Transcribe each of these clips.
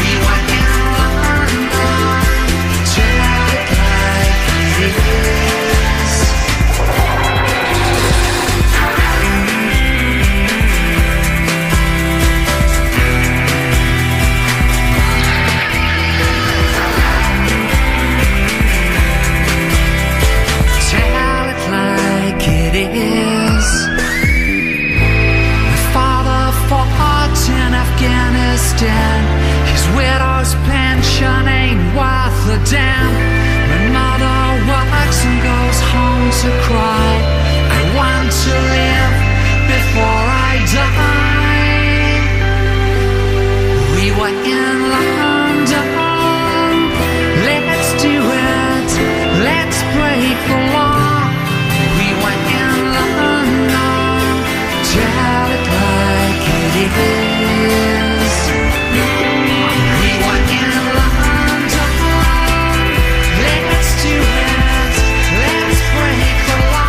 We were in London. Tell it like it is. Tell it like it is. My father fought in Afghanistan. His widow's pension ain't worth a damn. My mother works and goes home to cry. I want to live before I die. We were in London. Let's do it. Let's break the law. We were in London. Tell it like it is. We were in London. Let's do it. Let's break the law.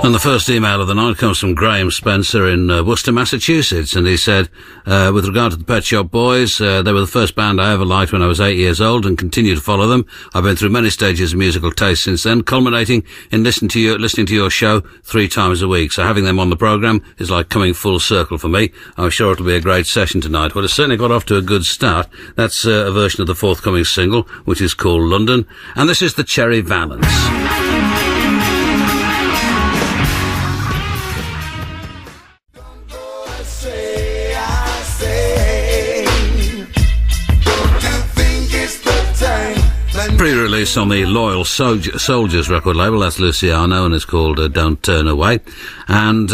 And the first email of the night comes from Graham Spencer in Worcester, Massachusetts, and he said, with regard to the Pet Shop Boys, they were the first band I ever liked when I was 8 years old and continue to follow them. I've been through many stages of musical taste since then, culminating in listening to your show 3 times a week. So having them on the programme is like coming full circle for me. I'm sure it'll be a great session tonight. Well, it's certainly got off to a good start. That's a version of the forthcoming single, which is called London, and this is the Cherry Valance. Pre-release on the Loyal Soldiers record label, that's Luciano, and it's called Don't Turn Away. And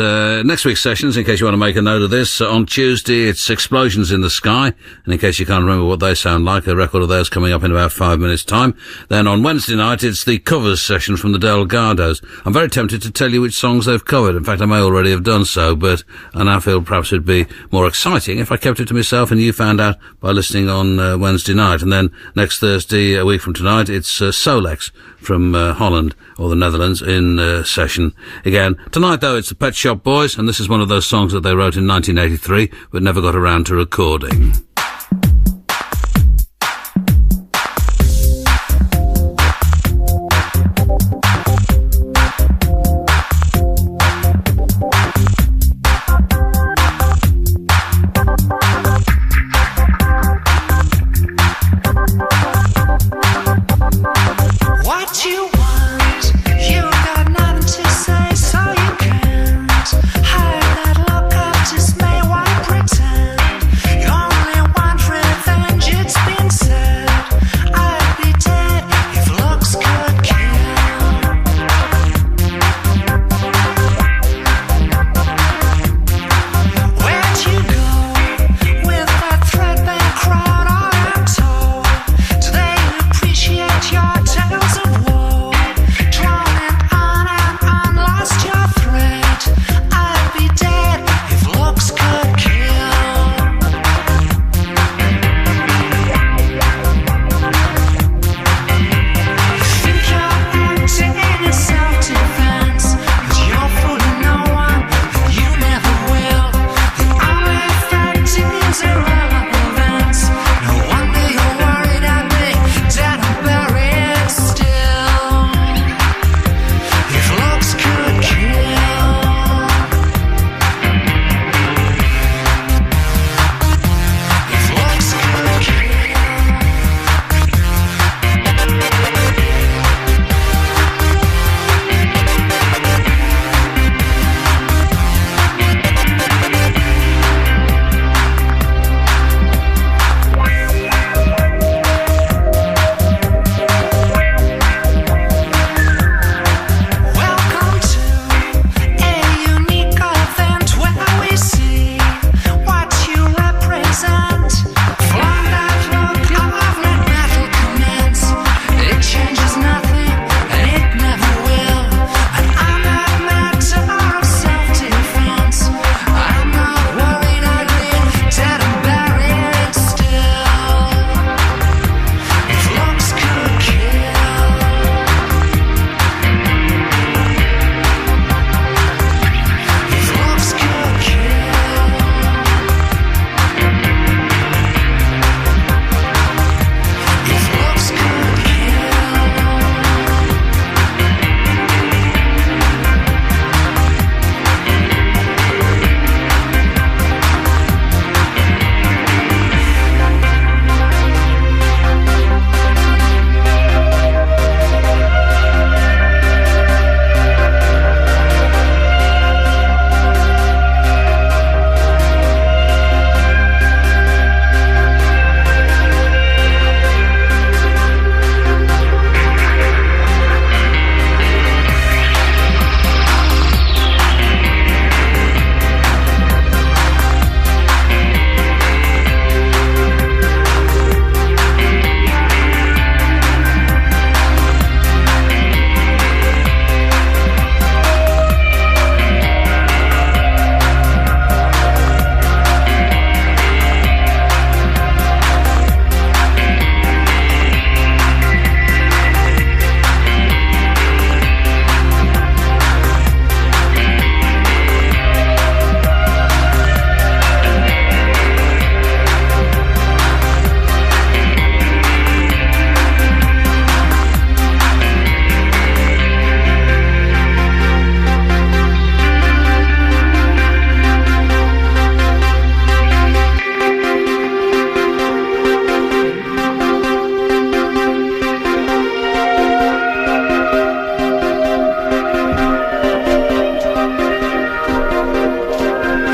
next week's sessions, in case you want to make a note of this, on Tuesday it's Explosions in the Sky, and in case you can't remember what they sound like, a record of theirs coming up in about 5 minutes' time. Then on Wednesday night it's the covers session from the Delgados. I'm very tempted to tell you which songs they've covered. In fact, I may already have done so, but I now feel perhaps it'd be more exciting if I kept it to myself and you found out by listening on Wednesday night. And then next Thursday, a week from tonight, it's Solex from Holland or the Netherlands in session again. Tonight, though, it's the Pet Shop Boys, and this is one of those songs that they wrote in 1983 but never got around to recording. Hide that look of dismay, why pretend? You only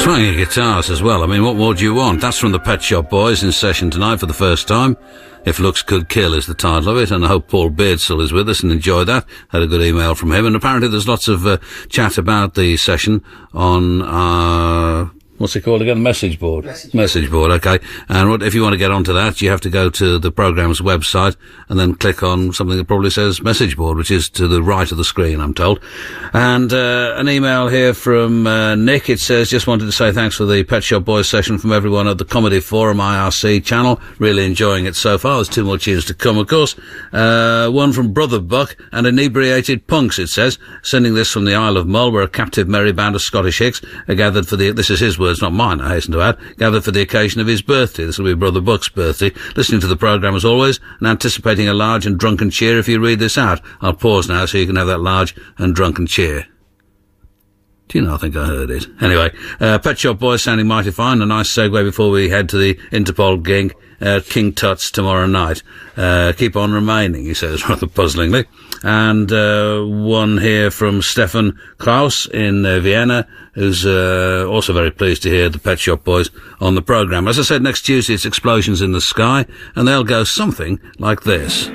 twanging guitars as well. I mean, what more do you want? That's from the Pet Shop Boys in session tonight for the first time. If Looks Could Kill is the title of it, and I hope Paul Beardsall is with us and enjoyed that. Had a good email from him, and apparently there's lots of chat about the session on what's it called again? Message board. Message board, okay. And if you want to get onto that, you have to go to the programme's website and then click on something that probably says message board, which is to the right of the screen, I'm told. And an email here from Nick. It says, just wanted to say thanks for the Pet Shop Boys session from everyone at the Comedy Forum IRC channel. Really enjoying it so far. There's 2 more tunes to come, of course. One from Brother Buck and Inebriated Punks, it says. Sending this from the Isle of Mull, where a captive merry band of Scottish hicks are gathered for this is his word, it's not mine, I hasten to add, gathered for the occasion of his birthday. This will be Brother Buck's birthday. Listening to the programme as always, and anticipating a large and drunken cheer if you read this out. I'll pause now so you can have that large and drunken cheer. Do you know, I think I heard it. Anyway, Pet Shop Boys sounding mighty fine. A nice segue before we head to the Interpol gig, King Tut's tomorrow night. Keep on remaining, he says, rather puzzlingly. And one here from Stefan Klaus in Vienna, who's also very pleased to hear the Pet Shop Boys on the programme. As I said, next Tuesday it's Explosions in the Sky, and they'll go something like this.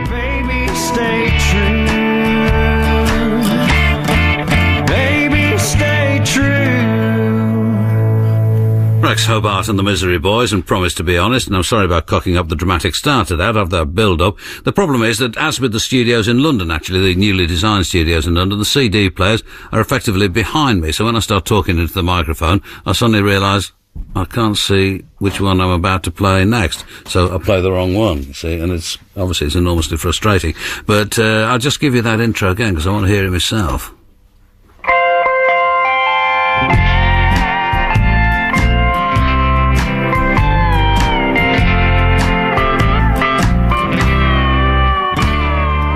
Baby, stay true. Baby, stay true. Rex Hobart and the Misery Boys, and Promise to Be Honest, and I'm sorry about cocking up the dramatic start to that, of that build-up. The problem is that, as with the studios in London, actually, the newly designed studios in London, the CD players are effectively behind me, so when I start talking into the microphone, I suddenly realise I can't see which one I'm about to play next, so I play the wrong one, you see, and it's enormously frustrating. But I'll just give you that intro again, because I want to hear it myself.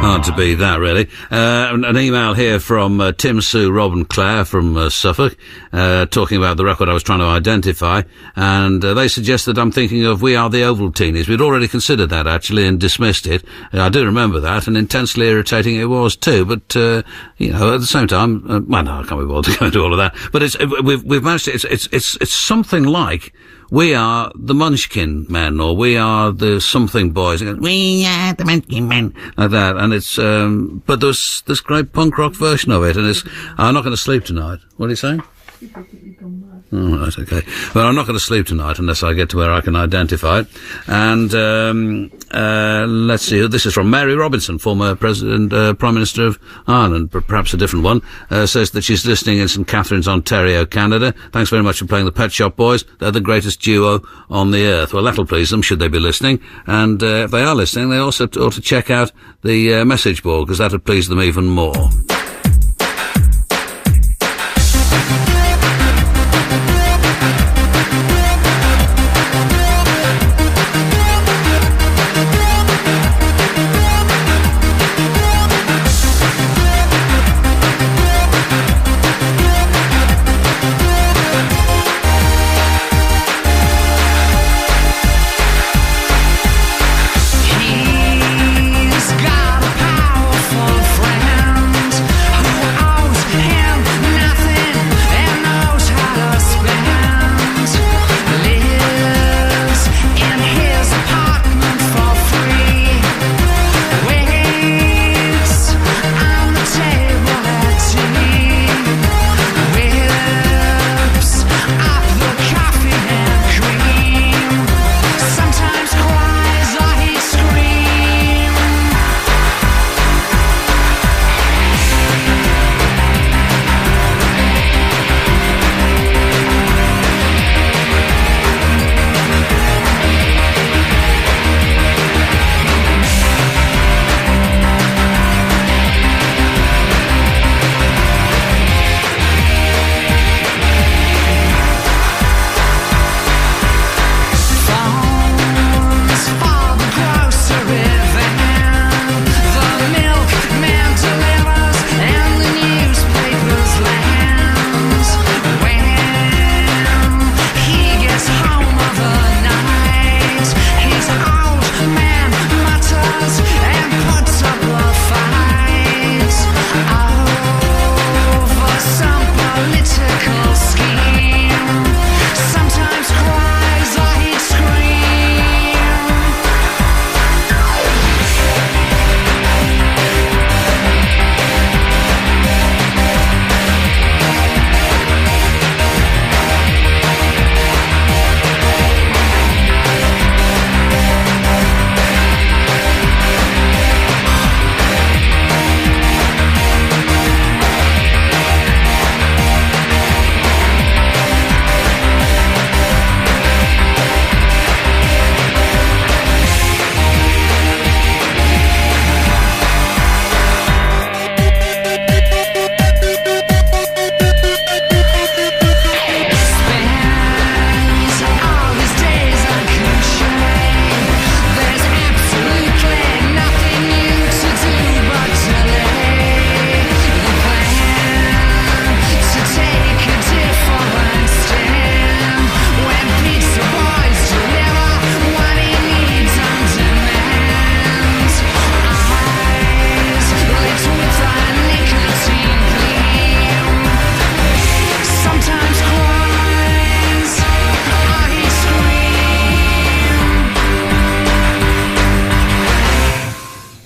Hard to beat that, really. An email here from Tim, Sue, Rob and Claire from Suffolk, talking about the record I was trying to identify, and they suggest that I'm thinking of We Are the Ovaltinis. We'd already considered that, actually, and dismissed it. I do remember that, and intensely irritating it was, too, but, you know, at the same time, well, no, I can't be bothered to go into all of that, but we've managed to, it's something like We Are the Munchkin Men, or We Are the Something Boys. We Are the Munchkin Men, like that. And it's, but there's this great punk rock version of it, and I'm not going to sleep tonight. What are you saying? Oh, right, okay. Well, I'm not going to sleep tonight unless I get to where I can identify it. And let's see. This is from Mary Robinson, former Prime Minister of Ireland, but perhaps a different one. Says that she's listening in St Catharines, Ontario, Canada. Thanks very much for playing the Pet Shop Boys. They're the greatest duo on the earth. Well, that'll please them, should they be listening. And if they are listening, they also ought to check out the message board, because that'll please them even more. He's got a powerful friend.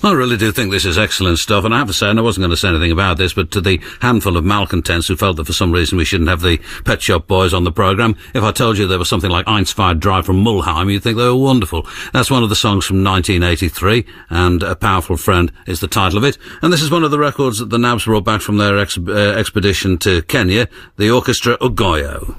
I really do think this is excellent stuff, and I have to say, and I wasn't going to say anything about this, but to the handful of malcontents who felt that for some reason we shouldn't have the Pet Shop Boys on the programme, if I told you there was something like Einsfeld Drive from Mulheim, you'd think they were wonderful. That's one of the songs from 1983, and A Powerful Friend is the title of it. And this is one of the records that the Nabs brought back from their expedition to Kenya, the orchestra Ugoyo.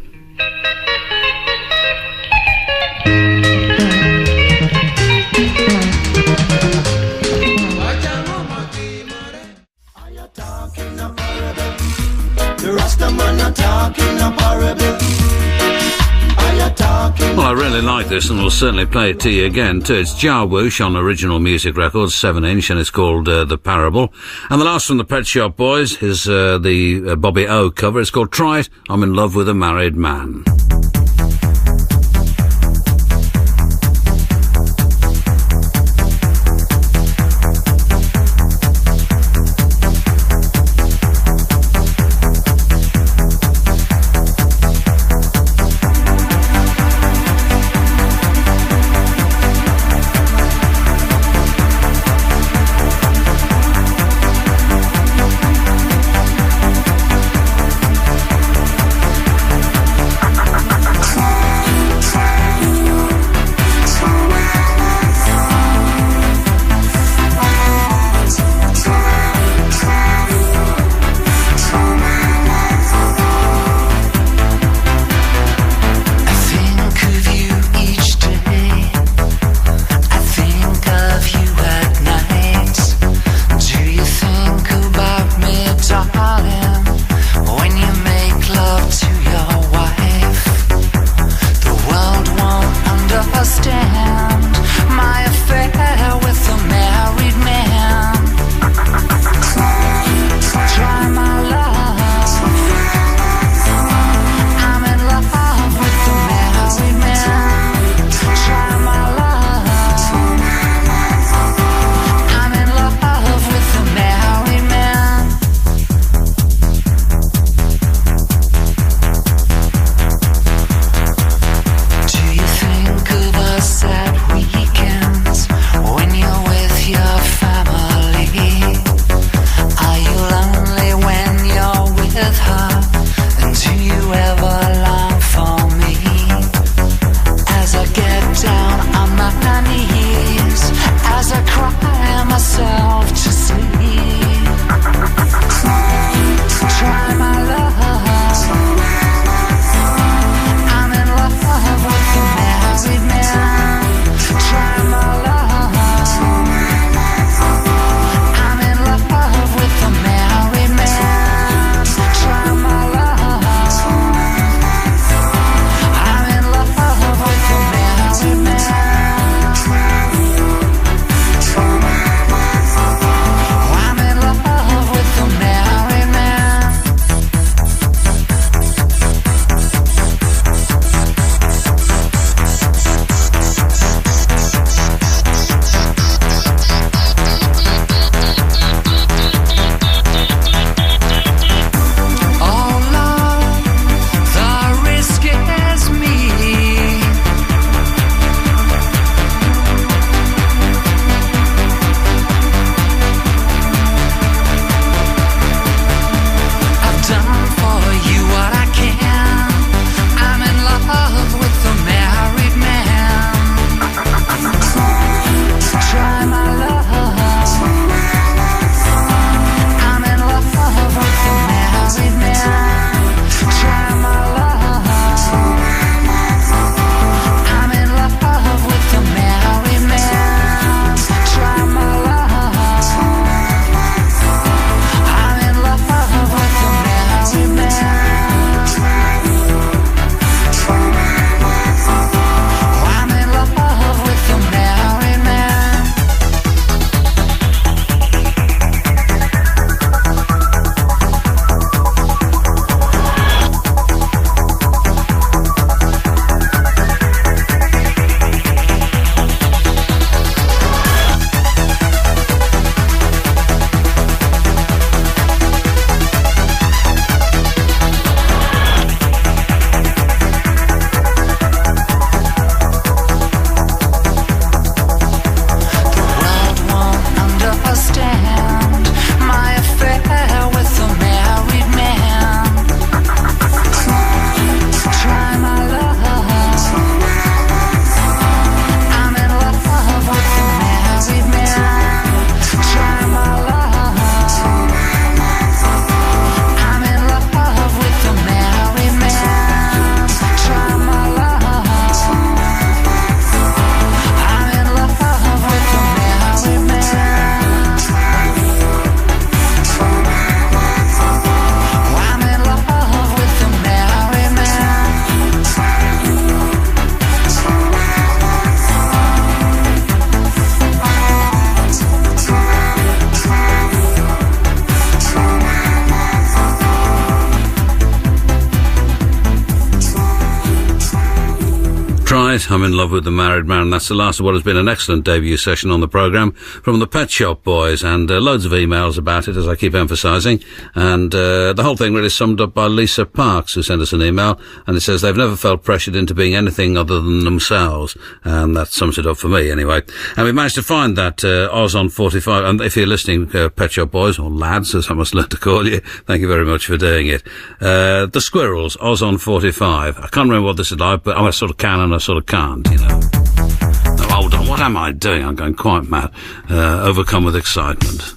Well, I really like this, and we'll certainly play it to you again, too. It's Jarwoosh on Original Music Records, 7-inch, and it's called The Parable. And the last from the Pet Shop Boys is the Bobby O cover. It's called Try It, I'm in Love with a Married Man. Pride, I'm in love with the married man. That's the last of what has been an excellent debut session on the programme from the Pet Shop Boys, and loads of emails about it, as I keep emphasising. And the whole thing really summed up by Lisa Parks, who sent us an email, and it says they've never felt pressured into being anything other than themselves, and that sums it up for me anyway. And we managed to find that Oz on 45, and if you're listening, Pet Shop Boys, or lads, as I must learn to call you, thank you very much for doing it. The Squirrels, Oz on 45. I can't remember what this is like, but I sort of can and I sort of can't, you know. Oh, hold on, what am I doing? I'm going quite mad. Overcome with excitement.